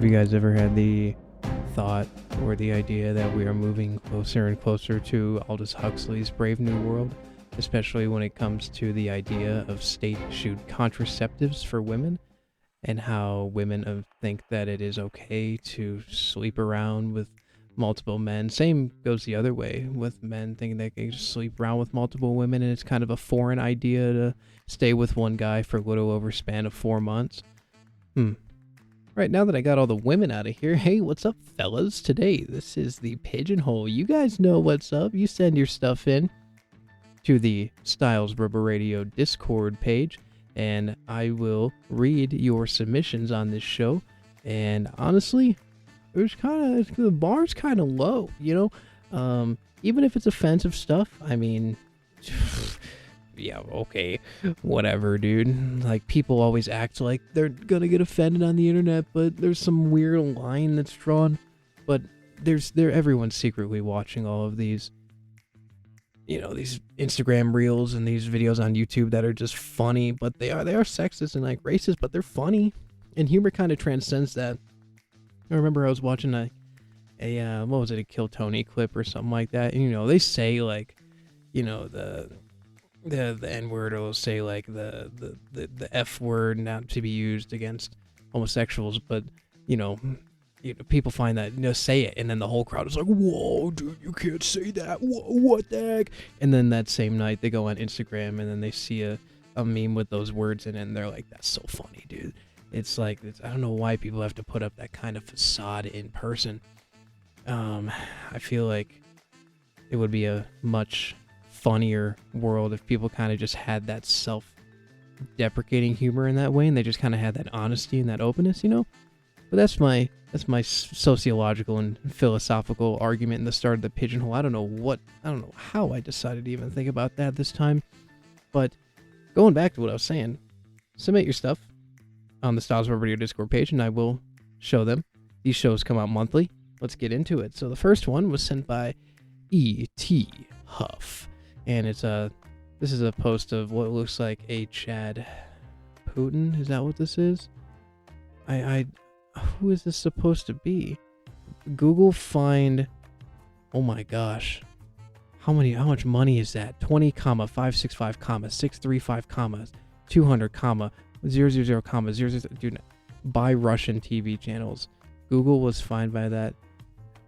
you guys ever had the thought or the idea that we are moving closer and closer to Aldous Huxley's Brave New World, especially when it comes to the idea of state-issued contraceptives for women, and how women think that it is okay to sleep around with multiple men? Same goes the other way, with men thinking they can just sleep around with multiple women, and it's kind of a foreign idea to stay with one guy for a little over a span of 4 months. Right, now that I got all the women out of here, hey, what's up, fellas? Today, this is the Pigeonhole. You guys know what's up. You send your stuff in to the Styles Rubber Radio Discord page, and I will read your submissions on this show. And honestly, the bar's kind of low, you know? Even if it's offensive stuff, I mean, yeah, okay, whatever, dude. Like, people always act like they're gonna get offended on the internet, but there's some weird line that's drawn. But everyone's secretly watching all of these, you know, these Instagram reels and these videos on YouTube that are just funny, but they are sexist and like racist, but they're funny, and humor kind of transcends that. I remember I was watching a what was it, a Kill Tony clip or something like that, and you know, they say like, you know, the N-word, or say like the F-word, not to be used against homosexuals, but you know, people find that, you know, say it, and then the whole crowd is like, whoa, dude, you can't say that, what the heck? And then that same night they go on Instagram and then they see a meme with those words in it, and they're like, that's so funny, dude. It's like, I don't know why people have to put up that kind of facade in person. I feel like it would be a much funnier world if people kind of just had that self-deprecating humor in that way, and they just kind of had that honesty and that openness, you know? But that's my sociological and philosophical argument in the start of the Pigeonhole. I don't know how I decided to even think about that this time. But going back to what I was saying, submit your stuff on the Styles Rubber Radio Discord page, and I will show them. These shows come out monthly. Let's get into it. So the first one was sent by E.T. Huff, and this is a post of what looks like a Chad Putin. Is that what this is? Who is this supposed to be? Google find. Oh my gosh. How much money is that? 20, 565, 635, 200, 000, 000. Dude, buy Russian TV channels. Google was fined by that.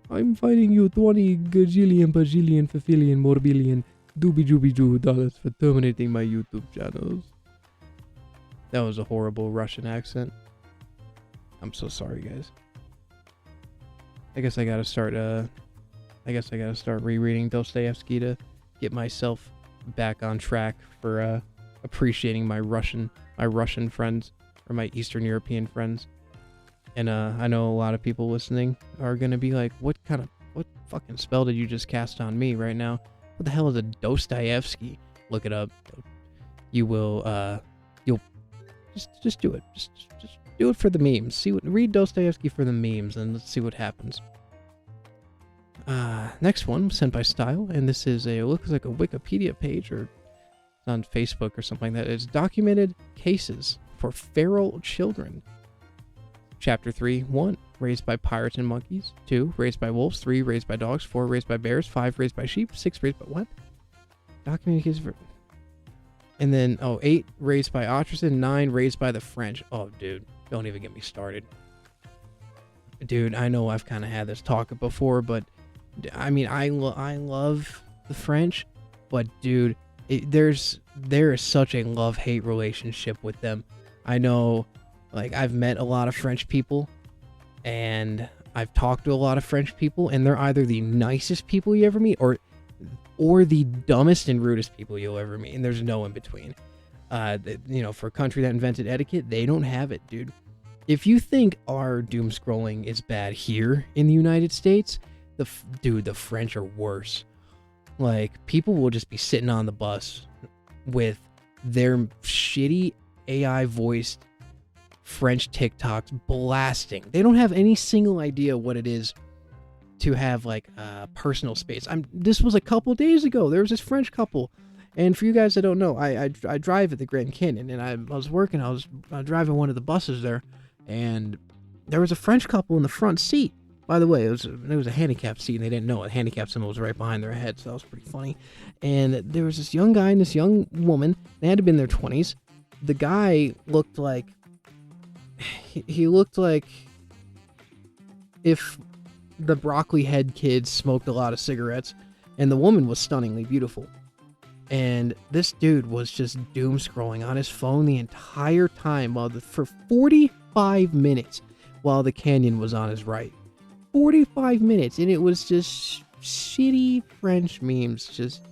I'm finding you 20 gajillion, bajillion, fafillion, morbillion, doobie dollars for terminating my YouTube channels. That was a horrible Russian accent. I'm so sorry, guys. I guess I gotta start rereading Dostoevsky to get myself back on track for appreciating my Russian friends, or my Eastern European friends. And I know a lot of people listening are gonna be like, what fucking spell did you just cast on me right now? What the hell is a Dostoevsky? Look it up. You will you'll just do it. Just do it for the memes. Read Dostoevsky for the memes, and let's see what happens. Next one was sent by Style, and this is looks like a Wikipedia page, or it's on Facebook or something like that. It's documented cases for feral children. Chapter 3, 1, raised by pirates and monkeys. 2, raised by wolves. 3, raised by dogs. 4, raised by bears. 5, raised by sheep. 6, raised by what? Documented cases for... And then, 8, raised by ostriches. 9, raised by the French. Oh, dude, don't even get me started. Dude, I know I've kind of had this talk before, but, I mean, I love the French, but, dude, there is such a love-hate relationship with them. I know... Like, I've met a lot of French people, and I've talked to a lot of French people, and they're either the nicest people you ever meet, or the dumbest and rudest people you'll ever meet, and there's no in between. You know, for a country that invented etiquette, they don't have it, dude. If you think our doom scrolling is bad here in the United States, the French are worse. Like, people will just be sitting on the bus with their shitty AI-voiced French TikToks blasting. They don't have any single idea what it is to have like personal space. This was a couple days ago. There was this French couple, and for you guys that don't know, I drive at the Grand Canyon, and I was driving one of the buses there, and there was a French couple in the front seat. By the way, it was a handicapped seat, and they didn't know it. Handicap symbol was right behind their head, so that was pretty funny. And there was this young guy and this young woman. They had to be in their 20s. The guy looked like... He looked like if the broccoli head kids smoked a lot of cigarettes, and the woman was stunningly beautiful. And this dude was just doom scrolling on his phone the entire time for 45 minutes while the canyon was on his right. 45 minutes, and it was just shitty French memes. Just,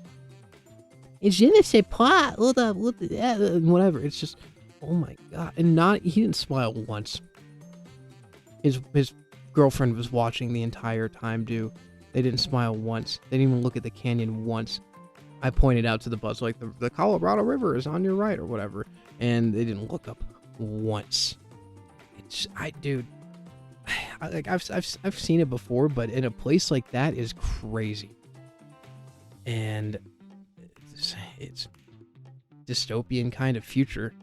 je ne sais pas, whatever. It's just, oh my god. And he didn't smile once. His girlfriend was watching the entire time, dude. They didn't smile once. They didn't even look at the canyon once. I pointed out to the bus, like, the Colorado River is on your right or whatever. And they didn't look up once. Dude, I've seen it before, but in a place like that is crazy. And it's dystopian kind of future.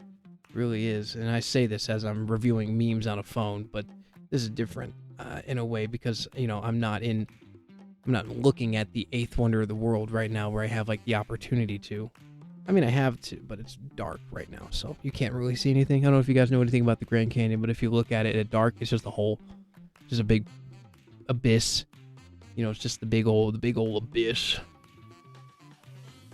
It really is. And I say this as I'm reviewing memes on a phone, but this is different in a way because, I'm not looking at the eighth wonder of the world right now where I have like the opportunity to. I mean, I have to, but it's dark right now, so you can't really see anything. I don't know if you guys know anything about the Grand Canyon, but if you look at it at dark, it's just a hole. Just a big abyss. It's just the big old abyss.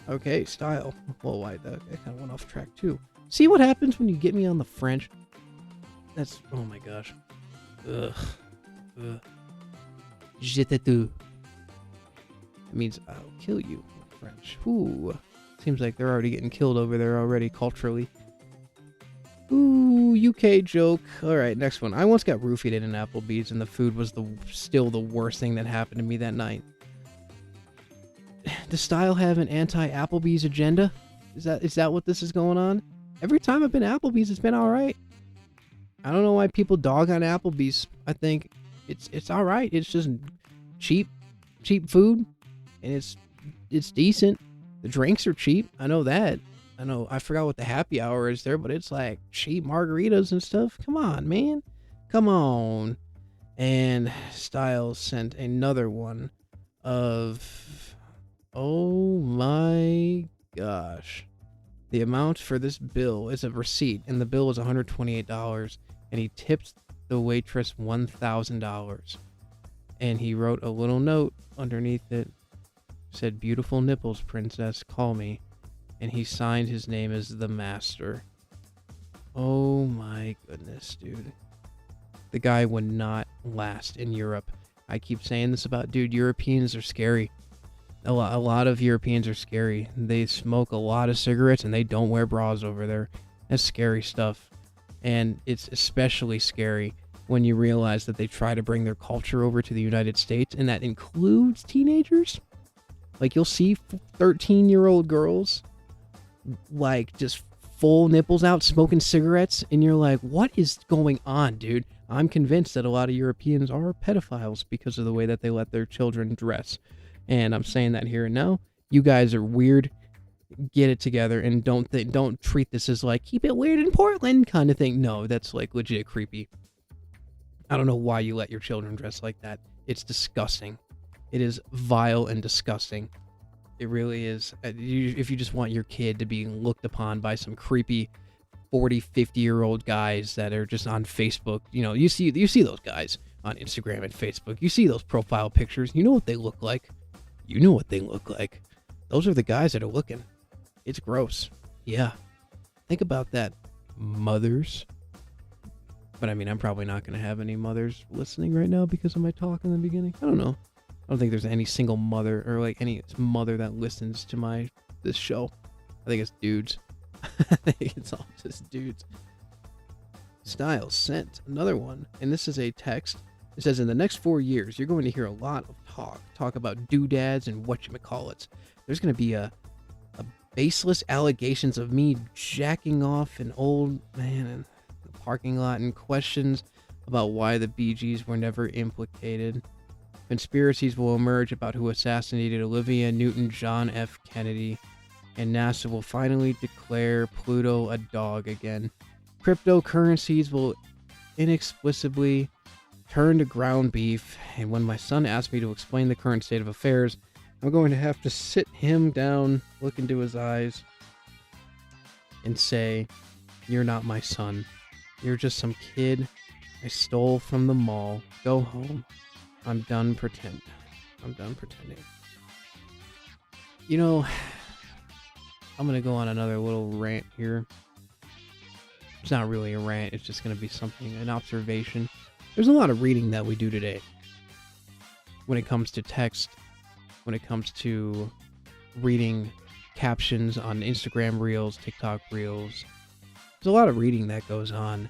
Okay, style. Well, that kind of went off track too. See what happens when you get me on the French? That's, oh my gosh. Ugh. Je te tue. It means I'll kill you in French. Ooh. Seems like they're already getting killed over there already culturally. Ooh, UK joke. Alright, next one. I once got roofied in an Applebee's and the food was still the worst thing that happened to me that night. Does Style have an anti-Applebee's agenda? Is that what this is going on? Every time I've been to Applebee's, it's been alright. I don't know why people dog on Applebee's. I think it's alright. It's just cheap food, and it's decent. The drinks are cheap. I know that. I forgot what the happy hour is there, but it's like cheap margaritas and stuff. Come on, man. Come on. And Styles sent another one of, oh my gosh. The amount for this bill is a receipt, and the bill was $128, and he tipped the waitress $1,000. And he wrote a little note underneath it. Said, "Beautiful nipples, princess, call me." And he signed his name as the master. Oh my goodness, dude. The guy would not last in Europe. I keep saying this about, dude, Europeans are scary. A lot of Europeans are scary. They smoke a lot of cigarettes and they don't wear bras over there. That's scary stuff. And it's especially scary when you realize that they try to bring their culture over to the United States, and that includes teenagers. Like, you'll see 13-year-old girls, like, just full nipples out, smoking cigarettes, and you're like, what is going on, dude? I'm convinced that a lot of Europeans are pedophiles because of the way that they let their children dress. And I'm saying that here and now. You guys are weird. Get it together, and don't treat this as, like, keep it weird in Portland kind of thing. No, that's, like, legit creepy. I don't know why you let your children dress like that. It's disgusting. It is vile and disgusting. It really is. If you just want your kid to be looked upon by some creepy 40, 50-year-old guys that are just on Facebook, you see those guys on Instagram and Facebook. You see those profile pictures. You know what they look like. Those are the guys that are looking. It's gross. Yeah. Think about that, mothers. But I mean, I'm probably not going to have any mothers listening right now because of my talk in the beginning. I don't know. I don't think there's any single mother or like any mother that listens to this show. I think it's dudes. I think it's all just dudes. Styles sent another one, and this is a text. It says, in the next 4 years, you're going to hear a lot of talk about doodads and whatchamacallits. There's going to be a baseless allegations of me jacking off an old man in the parking lot and questions about why the Bee Gees were never implicated. Conspiracies will emerge about who assassinated Olivia Newton-John F. Kennedy, and NASA will finally declare Pluto a dog again. Cryptocurrencies will inexplicably turned to ground beef, and when my son asked me to explain the current state of affairs, I'm going to have to sit him down, look into his eyes, and say, "You're not my son. You're just some kid I stole from the mall. Go home. I'm done pretending." You know, I'm going to go on another little rant here. It's not really a rant. It's just going to be something, an observation. There's a lot of reading that we do today when it comes to text, when it comes to reading captions on Instagram Reels, TikTok Reels. There's a lot of reading that goes on.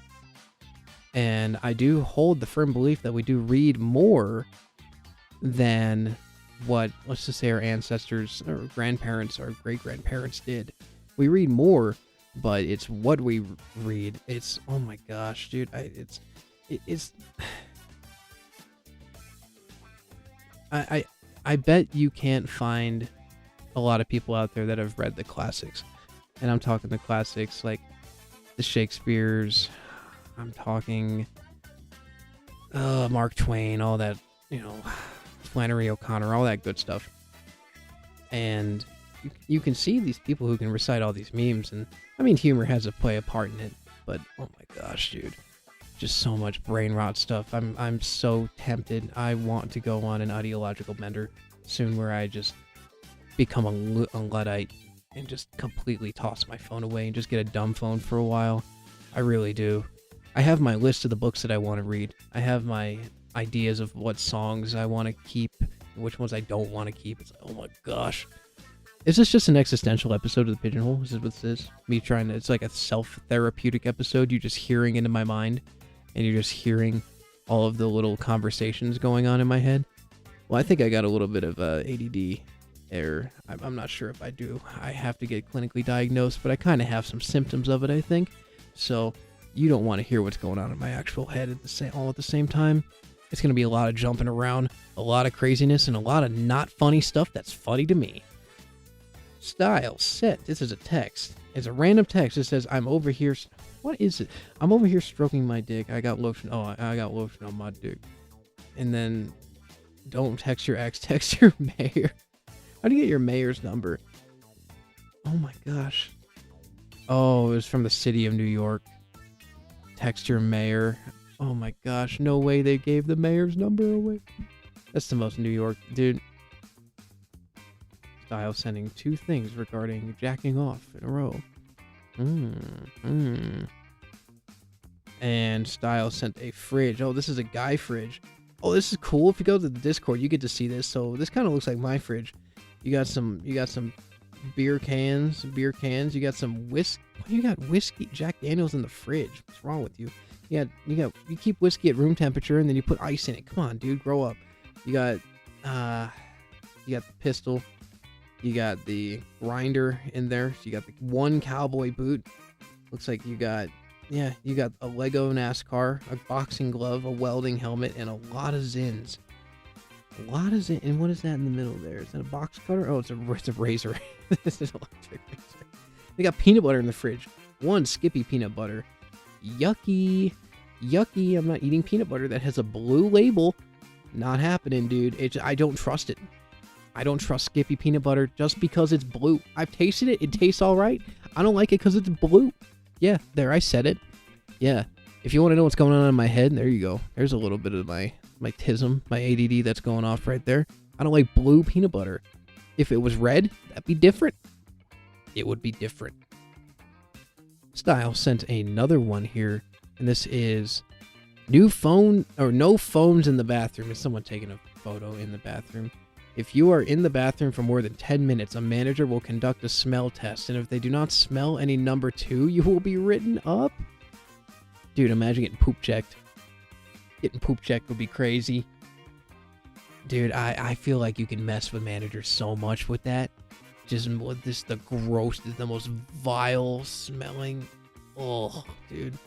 And I do hold the firm belief that we do read more than what, let's just say, our ancestors or grandparents or great-grandparents did. We read more, but it's what we read. It's, oh my gosh, dude. I bet you can't find a lot of people out there that have read the classics. And I'm talking the classics like the Shakespeare's. I'm talking Mark Twain, all that, Flannery O'Connor, all that good stuff. And you can see these people who can recite all these memes, and I mean, humor has to play a part in it, but oh my gosh, dude, just so much brain rot stuff. I'm so tempted. I want to go on an ideological bender soon where I just become a Luddite and just completely toss my phone away and just get a dumb phone for a while. I really do. I have my list of the books that I want to read. I have my ideas of what songs I want to keep and which ones I don't want to keep. It's like, oh my gosh. Is this just an existential episode of The Pigeonhole? Is this what this is? Me trying to, it's like a self-therapeutic episode. You're just hearing into my mind and you're just hearing all of the little conversations going on in my head. Well, I think I got a little bit of ADD error. I'm not sure if I do. I have to get clinically diagnosed, but I kind of have some symptoms of it, I think. So you don't want to hear what's going on in my actual head all at the same time. It's going to be a lot of jumping around, a lot of craziness, and a lot of not funny stuff that's funny to me. Style set. This is a text. It's a random text. It says, "I'm over here." What is it? "I'm over here stroking my dick. I got lotion. Oh, I got lotion on my dick." And then, "Don't text your ex. Text your mayor." How do you get your mayor's number? Oh my gosh. Oh, it was from the city of New York. Text your mayor. Oh my gosh, no way they gave the mayor's number away. That's the most New York, dude. Style sending 2 things regarding jacking off in a row. And Style sent a fridge. Oh, this is a guy fridge. Oh, this is cool. If you go to the Discord, you get to see this. So this kind of looks like my fridge. You got some beer cans. You got some whiskey. You got whiskey, Jack Daniels in the fridge. What's wrong with you? You keep whiskey at room temperature and then you put ice in it. Come on, dude, grow up. You got the pistol. You got the grinder in there. So you got the 1 cowboy boot. Looks like you got a Lego NASCAR, a boxing glove, a welding helmet, and a lot of Zins. And what is that in the middle there? Is that a box cutter? Oh, it's a razor. This is an electric razor. They got peanut butter in the fridge. 1 Skippy peanut butter. Yucky. I'm not eating peanut butter that has a blue label. Not happening, dude. I don't trust it. I don't trust Skippy peanut butter just because it's blue. I've tasted it. It tastes all right. I don't like it because it's blue. Yeah, there, I said it. Yeah. If you want to know what's going on in my head, there you go. There's a little bit of my tism, my ADD that's going off right there. I don't like blue peanut butter. If it was red, that'd be different. It would be different. Style sent another one here, and this is no phones in the bathroom. Is someone taking a photo in the bathroom? If you are in the bathroom for more than 10 minutes, a manager will conduct a smell test, and if they do not smell any number 2, you will be written up. Dude, imagine getting poop checked. Getting poop checked would be crazy. Dude, I feel like you can mess with managers so much with that. Just with this, the most vile smelling. Oh, dude.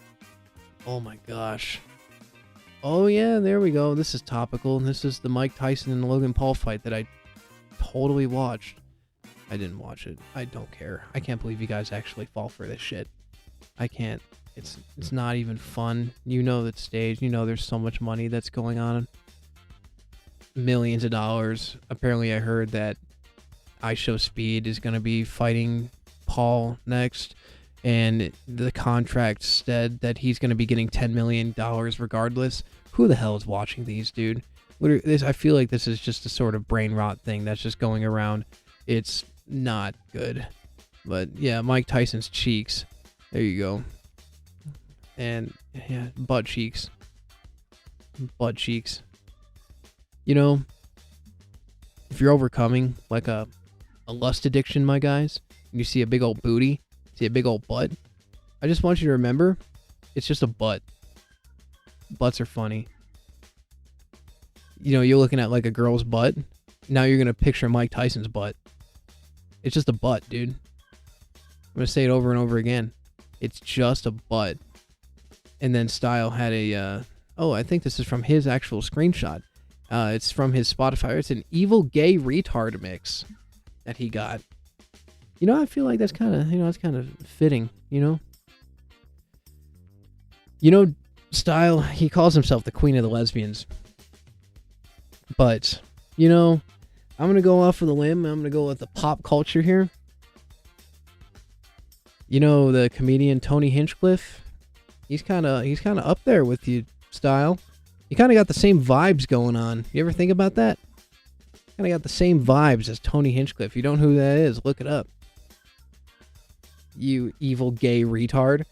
Oh my gosh. Oh yeah, there we go. This is topical. And this is the Mike Tyson and Logan Paul fight that I totally watched. I didn't watch it. I don't care. I can't believe you guys actually fall for this shit. I can't. It's not even fun. You know that's staged. You know there's so much money that's going on. Millions of dollars. Apparently I heard that IShowSpeed is going to be fighting Paul next, and the contract said that he's going to be getting $10 million regardless. Who the hell is watching these, dude? I feel like this is just a sort of brain rot thing that's just going around. It's not good. But yeah, Mike Tyson's cheeks. There you go. And yeah, butt cheeks. Butt cheeks. You know, if you're overcoming like a lust addiction, my guys, and you see a big old booty, see a big old butt, I just want you to remember, it's just a butt. Butts are funny. You know, you're looking at like a girl's butt. Now you're going to picture Mike Tyson's butt. It's just a butt, dude. I'm going to say it over and over again. It's just a butt. And then Style had a, I think this is from his actual screenshot. It's from his Spotify. It's an evil gay retard mix that he got. You know, I feel like that's kind of, that's kind of fitting, you know? You know, Style, he calls himself the queen of the lesbians. But, you know, I'm going to go off of the limb. I'm going to go with the pop culture here. You know, the comedian Tony Hinchcliffe, he's kind of up there with you, Style. You kind of got the same vibes going on. You ever think about that? Kind of got the same vibes as Tony Hinchcliffe. If you don't know who that is, look it up. You evil gay retard.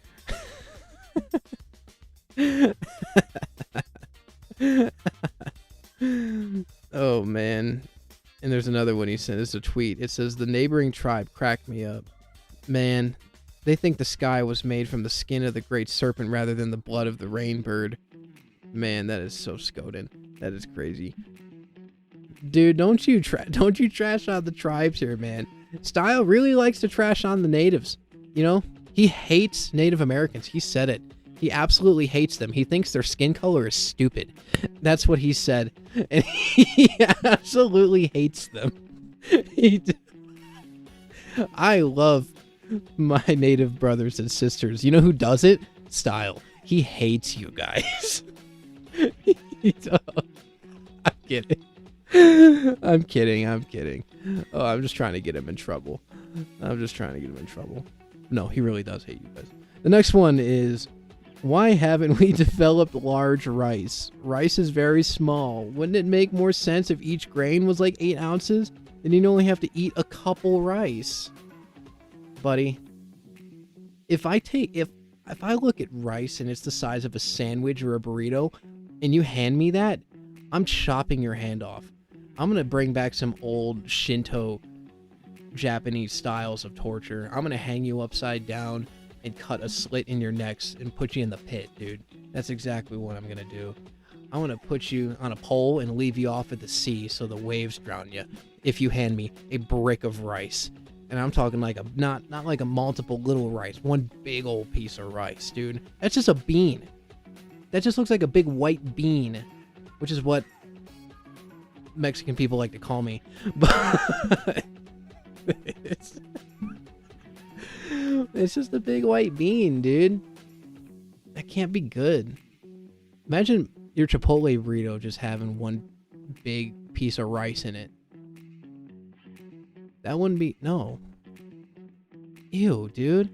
Oh, man. And there's another one he sent. This is a tweet. It says, the neighboring tribe cracked me up. Man, they think the sky was made from the skin of the great serpent rather than the blood of the rainbird. Man, that is so Skoden. That is crazy. Dude, don't you trash on the tribes here, man. Style really likes to trash on the natives. You know, he hates Native Americans. He said it. He absolutely hates them. He thinks their skin color is stupid. That's what he said. And he absolutely hates them. I love my Native brothers and sisters. You know who does it? Style. He hates you guys. I'm kidding. I'm kidding. Oh, I'm just trying to get him in trouble. No, he really does hate you guys. The next one is, why haven't we developed large rice? Rice is very small. Wouldn't it make more sense if each grain was like 8 ounces? Then you'd only have to eat a couple rice. Buddy, if I look at rice and it's the size of a sandwich or a burrito, and you hand me that, I'm chopping your hand off. I'm going to bring back some old Shinto Japanese styles of torture. I'm going to hang you upside down and cut a slit in your necks and put you in the pit, dude. That's exactly what I'm going to do. I'm going to put you on a pole and leave you off at the sea so the waves drown you if you hand me a brick of rice. And I'm talking like not like a multiple little rice. One big old piece of rice, dude. That's just a bean. That just looks like a big white bean, which is what Mexican people like to call me. But it's just a big white bean, dude. That can't be good. Imagine your Chipotle burrito just having one big piece of rice in it. That wouldn't be... No. Ew, dude.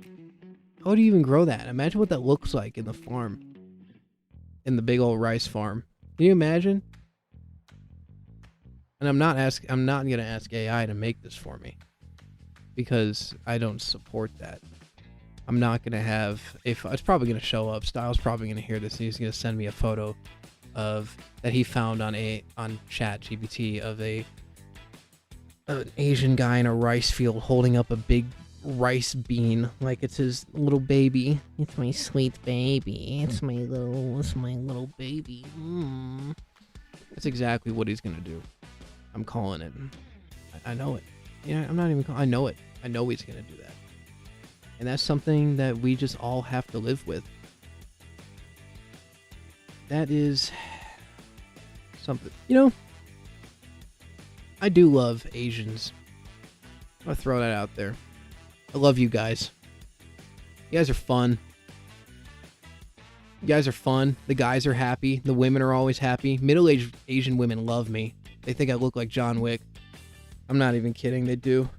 How do you even grow that? Imagine what that looks like in the farm. In the big old rice farm. Can you imagine? And I'm not going to ask AI to make this for me. Because I don't support that. I'm not going to have... It's probably going to show up. Style's probably going to hear this and he's going to send me a photo of... that he found on ChatGPT of an Asian guy in a rice field holding up a big rice bean like it's his little baby. It's my sweet baby. It's my little baby. That's exactly what he's gonna do. I'm calling it. I know it. Yeah, I'm not even calling. I know it. I know he's gonna do that. And that's something that we just all have to live with. That is something. You know, I do love Asians. I'm gonna throw that out there. I love you guys. You guys are fun. You guys are fun. The guys are happy. The women are always happy. Middle-aged Asian women love me. They think I look like John Wick. I'm not even kidding. They do.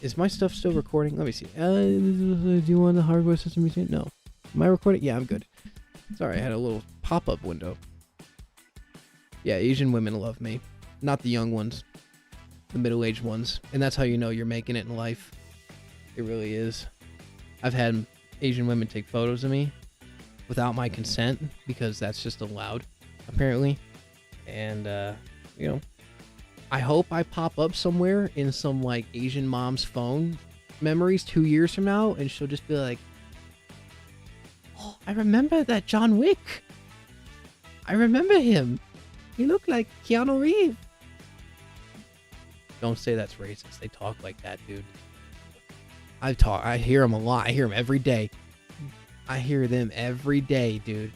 Is my stuff still recording? Let me see. Do you want the hardware system machine? No. Am I recording? Yeah, I'm good. Sorry, I had a little pop-up window. Yeah, Asian women love me. Not the young ones. The middle-aged ones. And that's how you know you're making it in life. It really is. I've had Asian women take photos of me without my consent because that's just allowed, apparently. And, I hope I pop up somewhere in some, like, Asian mom's phone memories 2 years from now, and she'll just be like, oh, I remember that John Wick. I remember him. He looked like Keanu Reeves. Don't say that's racist. They talk like that, dude. I hear them a lot. I hear them every day. I hear them every day, dude.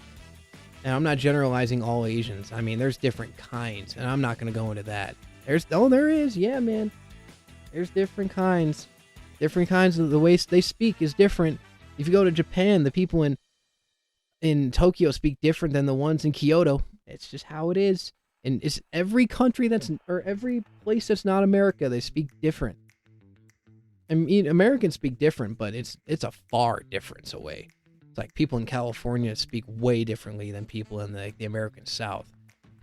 And I'm not generalizing all Asians. I mean, there's different kinds, and I'm not going to go into that. There is. Yeah, man. There's different kinds. Different kinds of the way they speak is different. If you go to Japan, the people in Tokyo speak different than the ones in Kyoto. It's just how it is. And it's every country every place that's not America, they speak different. I mean, Americans speak different, but it's a far difference away. It's like people in California speak way differently than people in the American South.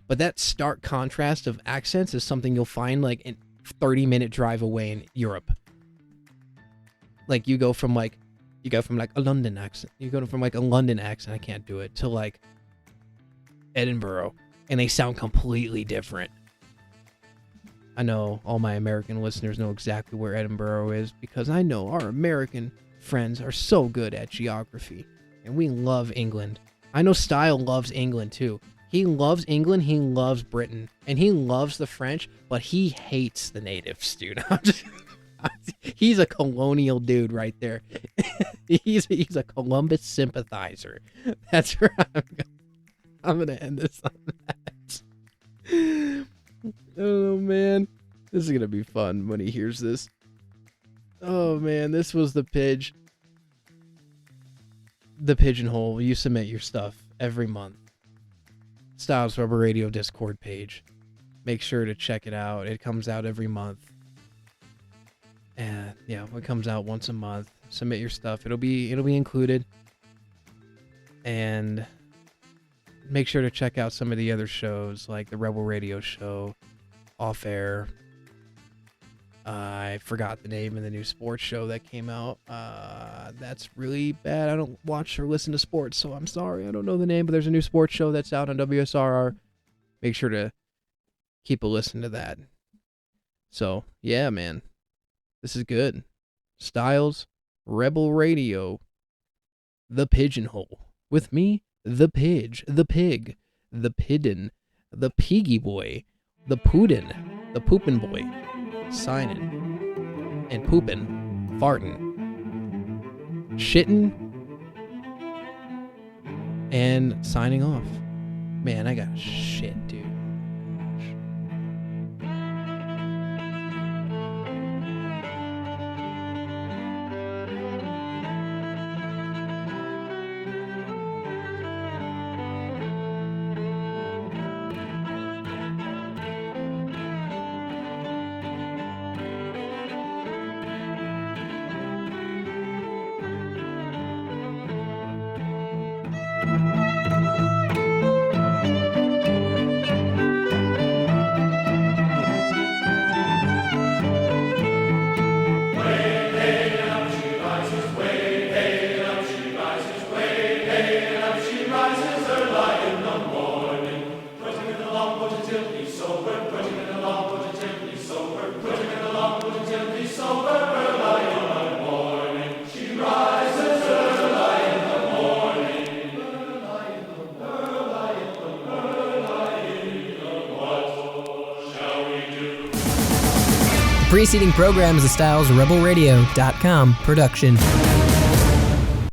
But that stark contrast of accents is something you'll find like in 30-minute drive away in Europe. Like you go from like a London accent. You go from like a London accent, I can't do it, to like Edinburgh, and they sound completely different. I know all my American listeners know exactly where Edinburgh is because I know our American friends are so good at geography, and we love England. I know Style loves England too. He loves England, he loves Britain, and he loves the French, but he hates the natives, dude. He's a colonial dude right there. He's a Columbus sympathizer. That's where I'm gonna end this on that. Oh man, this is gonna be fun when he hears this. Oh man, this was the Pigeonhole. You submit your stuff every month. Styles Rubber Radio Discord page. Make sure to check it out. It comes out every month. And yeah, it comes out once a month. Submit your stuff. It'll be included. And make sure to check out some of the other shows like the Rebel Radio Show, Off Air. I forgot the name of the new sports show that came out. That's really bad. I don't watch or listen to sports, so I'm sorry. I don't know the name, but there's a new sports show that's out on WSRR. Make sure to keep a listen to that. So, yeah, man. This is good. Styles, Rebel Radio, The Pigeonhole. With me, the Pidge, the Pig, the Piddin, the Piggy Boy, the Poodin, the Poopin' Boy. Signing and pooping, farting, shitting, and signing off. Man, I got shit, dude. Preceding program is a StylesRebelRadio.com production.